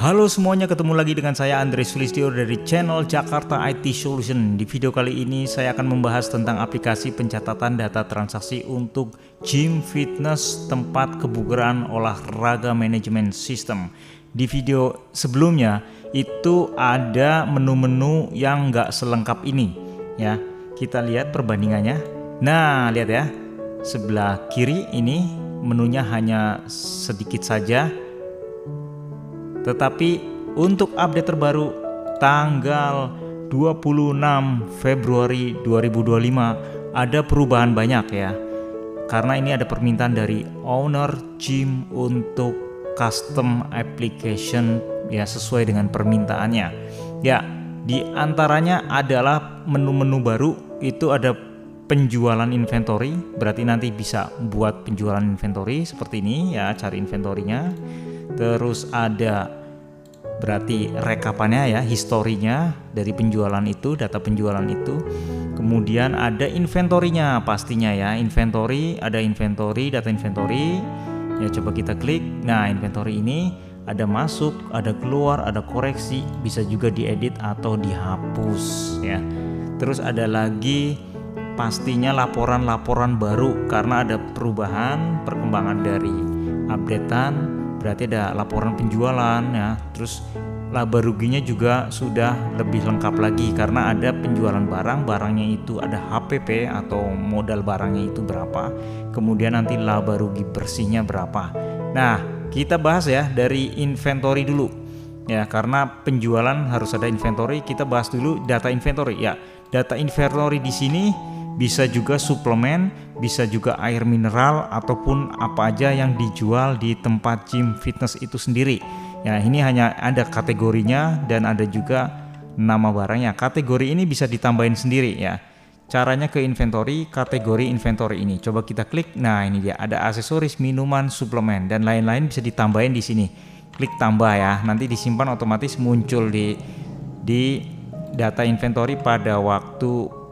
Halo semuanya, ketemu lagi dengan saya Andre Sulistyo dari channel Jakarta IT Solution. Di video kali ini saya akan membahas tentang aplikasi pencatatan data transaksi untuk gym, fitness, tempat kebugaran, olahraga manajemen sistem. Di video sebelumnya itu ada menu-menu yang nggak selengkap ini ya. Kita lihat perbandingannya. Nah, lihat ya. Sebelah kiri ini menunya hanya sedikit saja. Tetapi untuk update terbaru tanggal 26 Februari 2025 ada perubahan banyak ya. Karena ini ada permintaan dari owner gym untuk custom application ya, sesuai dengan permintaannya. Ya, di antaranya adalah menu-menu baru, itu ada penjualan inventory, berarti nanti bisa buat penjualan inventory seperti ini ya, cari inventorinya. Terus ada berarti rekapannya ya, historinya dari penjualan itu, data penjualan itu. Kemudian ada inventorinya pastinya ya, inventory, ada inventory, data inventory. Ya coba kita klik. Nah, inventory ini ada masuk, ada keluar, ada koreksi, bisa juga diedit atau dihapus ya. Terus ada lagi pastinya laporan-laporan baru karena ada perubahan, perkembangan dari updatean. Berarti ada laporan penjualan ya, terus laba ruginya juga sudah lebih lengkap lagi karena ada penjualan barang, barangnya itu ada HPP atau modal barangnya itu berapa, kemudian nanti laba rugi bersihnya berapa. Nah, kita bahas ya dari inventory dulu ya, karena penjualan harus ada inventory. Kita bahas dulu data inventory ya. Data inventory di sini bisa juga suplemen, bisa juga air mineral ataupun apa aja yang dijual di tempat gym fitness itu sendiri. Ya, ini hanya ada kategorinya dan ada juga nama barangnya. Kategori ini bisa ditambahin sendiri ya. Caranya ke inventory, kategori inventory ini. Coba kita klik. Nah, ini dia, ada aksesoris, minuman, suplemen dan lain-lain bisa ditambahin di sini. Klik tambah ya. Nanti disimpan otomatis muncul di data inventory pada waktu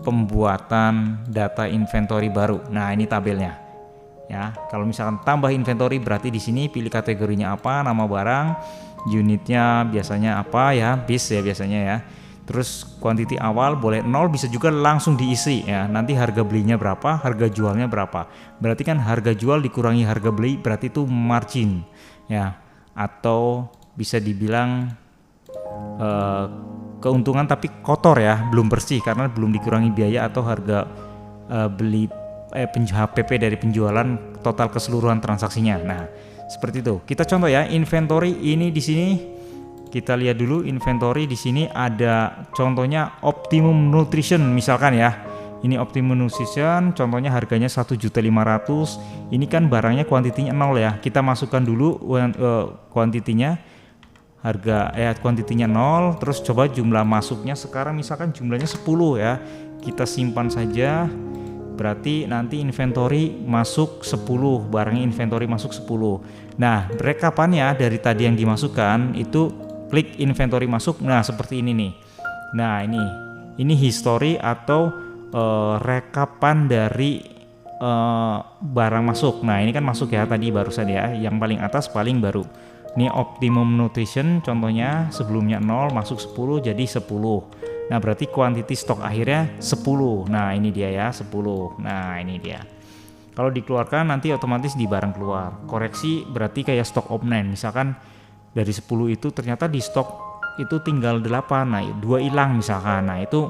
pembuatan data inventory baru. Nah, ini tabelnya. Ya, kalau misalkan tambah inventory berarti di sini pilih kategorinya apa, nama barang, unitnya biasanya apa ya, bis ya biasanya ya. Terus quantity awal boleh 0, bisa juga langsung diisi ya. Nanti harga belinya berapa, harga jualnya berapa. Berarti kan harga jual dikurangi harga beli, berarti itu margin ya. Atau bisa dibilang keuntungan tapi kotor ya, belum bersih karena belum dikurangi biaya atau harga beli HPP dari penjualan total keseluruhan transaksinya. Nah, seperti itu. Kita contoh ya, inventory ini di sini kita lihat dulu. Inventory di sini ada contohnya Optimum Nutrition misalkan ya. Ini Optimum Nutrition, contohnya harganya 1.500.000. Ini kan barangnya kuantitinya 0 ya. Kita masukkan dulu kuantitinya. Harga kuantitinya 0, terus coba jumlah masuknya sekarang misalkan jumlahnya 10 ya. Kita simpan saja. Berarti nanti inventory masuk 10, barangnya inventory masuk 10. Nah, rekapannya dari tadi yang dimasukkan itu klik inventory masuk. Nah, seperti ini nih. Nah, ini history atau rekapan dari barang masuk. Nah, ini kan masuk ya tadi barusan ya. Yang paling atas paling baru. Ini Optimum Nutrition contohnya, sebelumnya 0 masuk 10 jadi 10. Nah, berarti quantity stok akhirnya 10. Nah, ini dia ya, 10. Nah, ini dia. Kalau dikeluarkan nanti otomatis di barang keluar. Koreksi berarti kayak stock open. Misalkan dari 10 itu ternyata di stok itu tinggal 8. Nah, 2 hilang misalkan. Nah, itu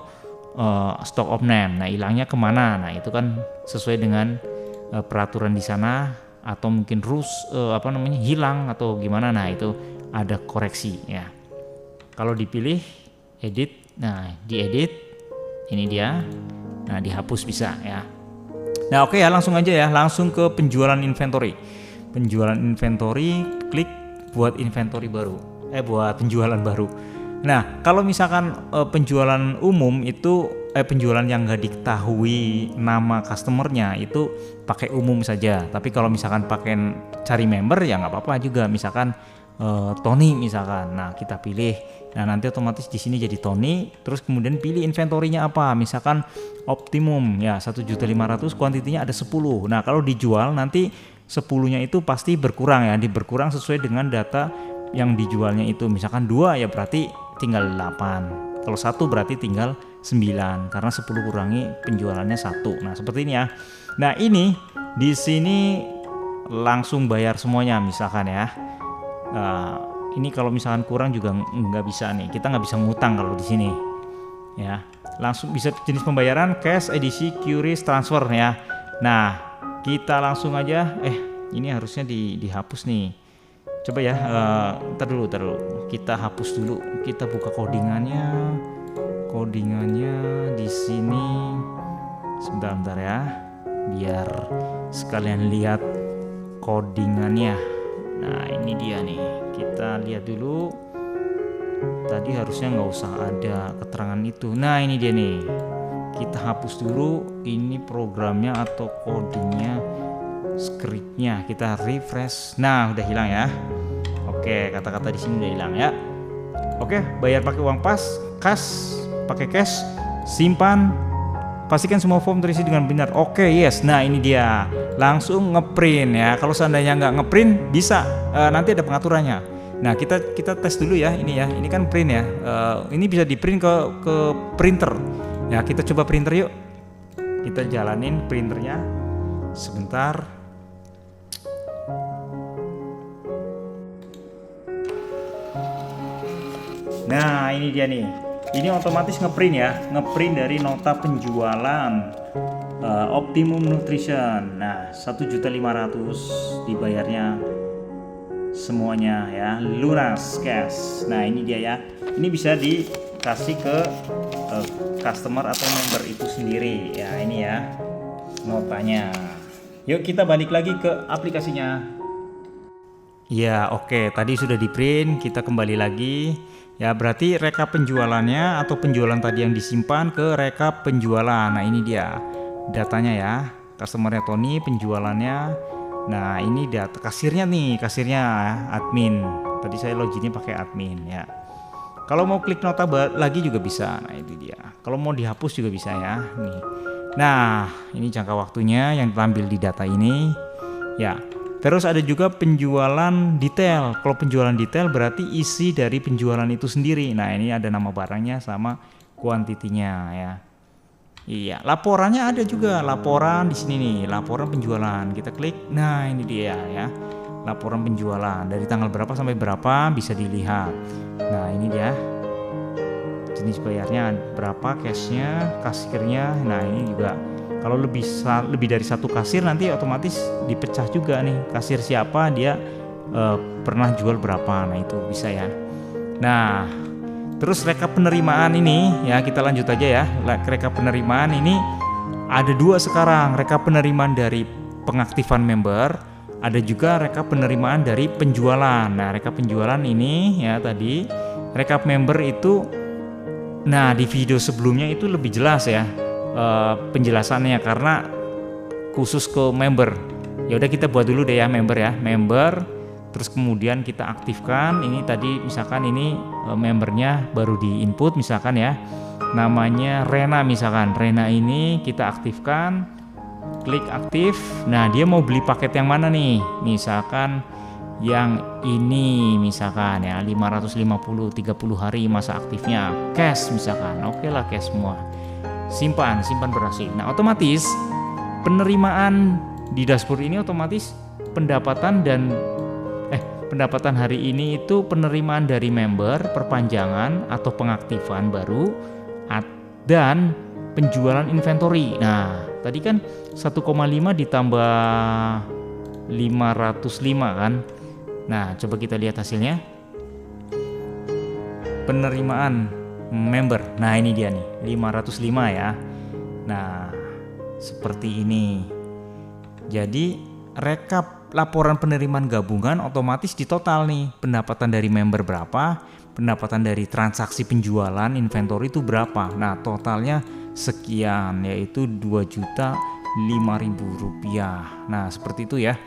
stock open. Nah, hilangnya kemana? Nah, itu kan sesuai dengan peraturan di sana. Atau mungkin hilang atau gimana. Nah, itu ada koreksi ya. Kalau dipilih edit, nah diedit ini dia. Nah, dihapus bisa ya. Nah, oke ya, langsung aja ya, langsung ke penjualan inventory. Penjualan inventory, klik buat inventory baru. Buat penjualan baru. Nah, kalau misalkan penjualan umum itu penjualan yang nggak diketahui nama customernya itu pakai umum saja. Tapi kalau misalkan pakai cari member ya nggak apa-apa juga. Misalkan Tony misalkan. Nah, kita pilih. Nah, nanti otomatis di sini jadi Tony. Terus kemudian pilih inventorinya apa. Misalkan Optimum ya 1.500.000, kuantitinya ada 10. Nah, kalau dijual nanti 10-nya itu pasti berkurang ya. Berkurang sesuai dengan data yang dijualnya itu. Misalkan 2 ya berarti tinggal 8. Kalau 1 berarti tinggal 9 karena 10 kurangi penjualannya 1. Nah, seperti ini ya. Nah, ini di sini langsung bayar semuanya misalkan ya. Ini kalau misalkan kurang juga nggak bisa nih. Kita nggak bisa ngutang kalau di sini. Ya. Langsung bisa jenis pembayaran cash, edisi, QRIS, transfer ya. Nah, kita langsung aja ini harusnya dihapus nih. Coba ya, ntar dulu. Kita hapus dulu. Kita buka codingannya di sini. Sebentar ya, biar sekalian lihat codingannya. Nah, ini dia nih. Kita lihat dulu. Tadi harusnya nggak usah ada keterangan itu. Nah, ini dia nih. Kita hapus dulu. Ini programnya atau codingnya, scriptnya. Kita refresh. Nah, udah hilang ya. Oke, kata-kata di sini udah hilang ya. Oke, bayar pakai uang pakai cash, simpan, pastikan semua form terisi dengan benar. Oke, yes. Nah, ini dia. Langsung ngeprint ya. Kalau seandainya nggak ngeprint, bisa nanti ada pengaturannya. Nah, kita tes dulu ya. Ini ya. Ini kan print ya. Ini bisa di print ke printer. Ya, kita coba printer yuk. Kita jalanin printernya sebentar. Nah, ini dia nih. Ini otomatis ngeprint ya, ngeprint dari nota penjualan Optimum Nutrition. Nah, 1.500.000 dibayarnya semuanya ya, lunas cash. Nah, ini dia ya. Ini bisa dikasih ke customer atau member itu sendiri ya. Ini ya notanya. Yuk kita balik lagi ke aplikasinya. Ya, oke. Tadi sudah di print, kita kembali lagi. Ya, berarti rekap penjualannya atau penjualan tadi yang disimpan ke rekap penjualan. Nah, ini dia datanya ya. Customernya Tony, penjualannya. Nah, ini data kasirnya nih, admin. Tadi saya loginnya pakai admin ya. Kalau mau klik nota lagi juga bisa. Nah, itu dia. Kalau mau dihapus juga bisa ya. Nih. Nah, ini jangka waktunya yang tampil di data ini. Ya. Terus ada juga penjualan detail. Kalau penjualan detail berarti isi dari penjualan itu sendiri. Nah, ini ada nama barangnya sama kuantitinya ya. Iya, laporannya ada juga. Laporan di sini nih, laporan penjualan. Kita klik. Nah, ini dia ya. Laporan penjualan dari tanggal berapa sampai berapa bisa dilihat. Nah, ini dia. Jenis bayarnya berapa, cashnya, kasirnya. Nah, ini juga kalau lebih dari satu kasir nanti otomatis dipecah juga nih. Kasir siapa, dia pernah jual berapa. Nah, itu bisa ya. Nah, terus rekap penerimaan ini ya, kita lanjut aja ya. Rekap penerimaan ini ada 2 sekarang. Rekap penerimaan dari pengaktifan member, ada juga rekap penerimaan dari penjualan. Nah, rekap penjualan ini ya tadi, rekap member itu, nah di video sebelumnya itu lebih jelas ya penjelasannya karena khusus ke member. Ya udah kita buat dulu deh ya member. Terus kemudian kita aktifkan. Ini tadi misalkan ini membernya baru di input misalkan ya. Namanya Rena misalkan. Rena ini kita aktifkan. Klik aktif. Nah, dia mau beli paket yang mana nih? Misalkan yang ini misalkan ya 550 30 hari masa aktifnya. Cash misalkan. Oke lah cash semua. Simpan berhasil. Nah, otomatis penerimaan di dashboard ini otomatis pendapatan hari ini itu penerimaan dari member, perpanjangan atau pengaktifan baru, dan penjualan inventory. Nah, tadi kan 1,5 ditambah 505 kan. Nah, coba kita lihat hasilnya. Penerimaan member. Nah, ini dia nih, 505 ya. Nah, seperti ini. Jadi, rekap laporan penerimaan gabungan otomatis ditotal nih. Pendapatan dari member berapa, pendapatan dari transaksi penjualan inventory itu berapa. Nah, totalnya sekian, yaitu Rp2.005.000. Nah, seperti itu ya.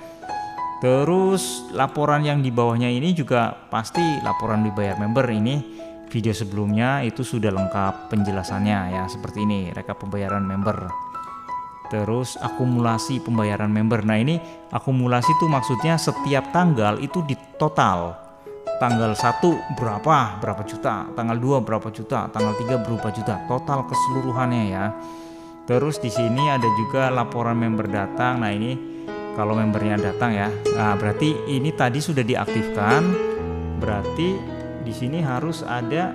Terus laporan yang di bawahnya ini juga pasti laporan dibayar member. Ini video sebelumnya itu sudah lengkap penjelasannya ya, seperti ini rekap pembayaran member. Terus akumulasi pembayaran member. Nah, ini akumulasi itu maksudnya setiap tanggal itu ditotal. tanggal 1 berapa juta, tanggal 2 berapa juta, tanggal 3 berapa juta, total keseluruhannya ya. Terus di sini ada juga laporan member datang. Nah, ini kalau membernya datang ya. Nah, berarti ini tadi sudah diaktifkan. Berarti di sini harus ada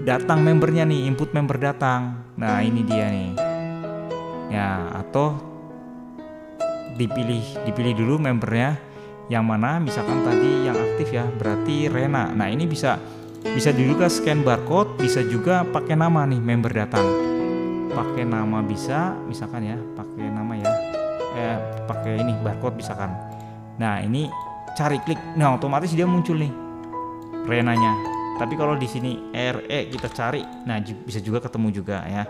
datang membernya nih, input member datang. Nah, ini dia nih. Ya, atau dipilih dulu membernya yang mana, misalkan tadi yang aktif ya, berarti Rena. Nah, ini bisa juga scan barcode, bisa juga pakai nama nih member datang. Pakai nama bisa, misalkan ya, pakai nama ya. Pakai ini barcode misalkan. Nah, ini cari klik. Nah, otomatis dia muncul nih Renanya. Tapi kalau di sini RE kita cari, nah bisa juga ketemu juga ya.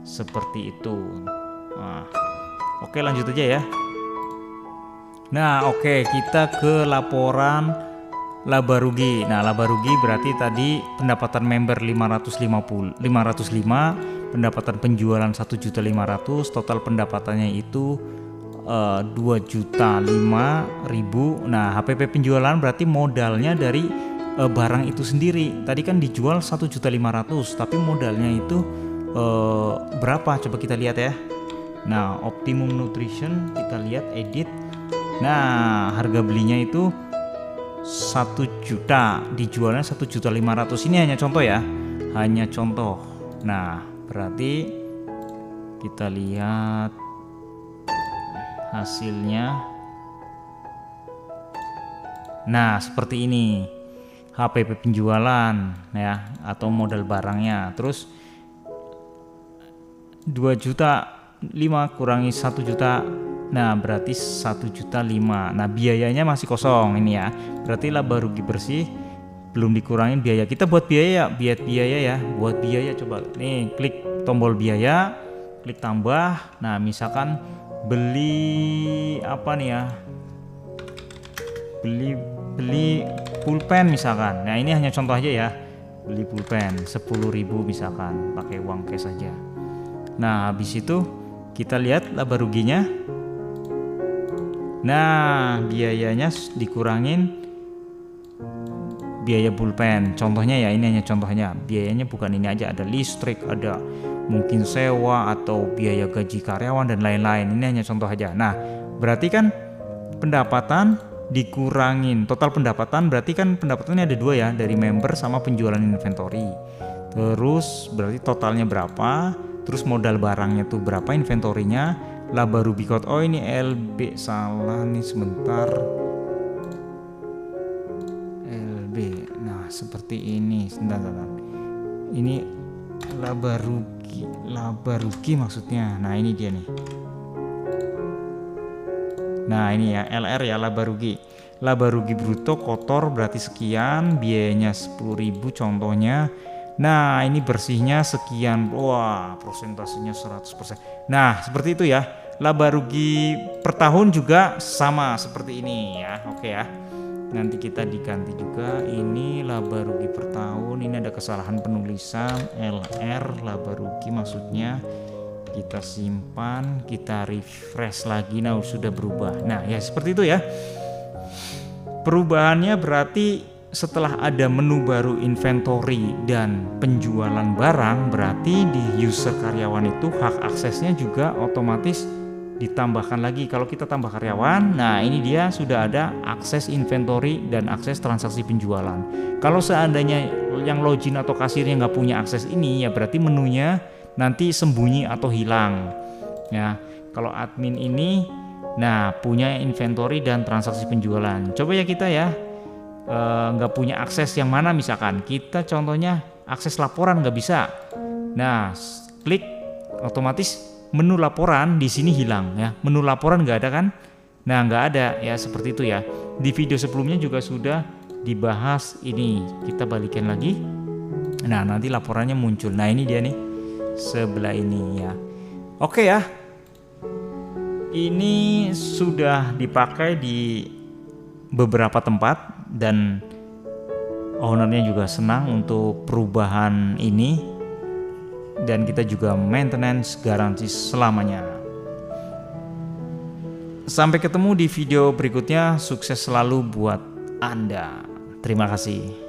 Seperti itu. Nah, oke, lanjut aja ya. Nah, oke, kita ke laporan laba rugi. Nah, laba rugi berarti tadi pendapatan member 505, pendapatan penjualan 1.500.000, total pendapatannya itu 2.005.000. Nah, HPP penjualan berarti modalnya dari barang itu sendiri. Tadi kan dijual 1.500.000, tapi modalnya itu berapa? Coba kita lihat ya. Nah, Optimum Nutrition kita lihat edit. Nah, harga belinya itu 1 juta, dijualnya 1.500.000. Ini hanya contoh ya, hanya contoh. Nah, berarti kita lihat hasilnya. Nah, seperti ini HPP penjualan ya, atau modal barangnya. Terus 2.500.000 kurangi 1 juta. Nah, berarti 1.500.000. Nah, biayanya masih kosong ini ya. Berarti laba rugi bersih belum dikurangin biaya. Kita buat biaya ya. Buat biaya coba. Nih, klik tombol biaya, klik tambah. Nah, misalkan beli apa nih ya? Beli pulpen misalkan. Nah, ini hanya contoh aja ya. Beli pulpen 10.000 misalkan, pakai uang cash saja. Nah, habis itu kita lihat laba ruginya. Nah, biayanya dikurangin biaya pulpen. Contohnya ya, ini hanya contohnya. Biayanya bukan ini aja, ada listrik, ada mungkin sewa atau biaya gaji karyawan dan lain-lain. Ini hanya contoh aja. Nah, berarti kan pendapatan dikurangin total pendapatan, berarti kan pendapatannya ada 2 ya, dari member sama penjualan inventory. Terus berarti totalnya berapa, terus modal barangnya tuh berapa, inventorinya, laba rugi code. Oh, ini LB, salah nih sebentar, LB. Nah, seperti ini. Sebentar. Ini laba rugi maksudnya. Nah, ini dia nih. Nah, ini ya, LR ya, laba rugi bruto kotor berarti sekian, biayanya 10.000 contohnya. Nah, ini bersihnya sekian. Wah, persentasenya 100%. Nah, seperti itu ya. Laba rugi per tahun juga sama seperti ini ya. Oke ya. Nanti kita diganti juga, ini laba rugi per tahun. Ini ada kesalahan penulisan, LR laba rugi maksudnya. Kita simpan, kita refresh lagi. Nah, sudah berubah. Nah, ya seperti itu ya. Perubahannya berarti setelah ada menu baru inventory dan penjualan barang, berarti di user karyawan itu hak aksesnya juga otomatis ditambahkan lagi. Kalau kita tambah karyawan, nah ini dia sudah ada akses inventory dan akses transaksi penjualan. Kalau seandainya yang login atau kasirnya nggak punya akses ini, ya berarti menunya nanti sembunyi atau hilang ya. Kalau admin ini nah punya inventory dan transaksi penjualan. Coba ya kita ya nggak punya akses yang mana, misalkan kita contohnya akses laporan nggak bisa. Nah, klik otomatis menu laporan di sini hilang ya. Menu laporan nggak ada kan? Nah, nggak ada ya, seperti itu ya. Di video sebelumnya juga sudah dibahas ini. Kita balikin lagi. Nah, nanti laporannya muncul. Nah, ini dia nih sebelah ini ya. Oke ya. Ini sudah dipakai di beberapa tempat dan ownernya juga senang untuk perubahan ini, dan kita juga maintenance garansi selamanya. Sampai ketemu di video berikutnya, sukses selalu buat Anda. Terima kasih.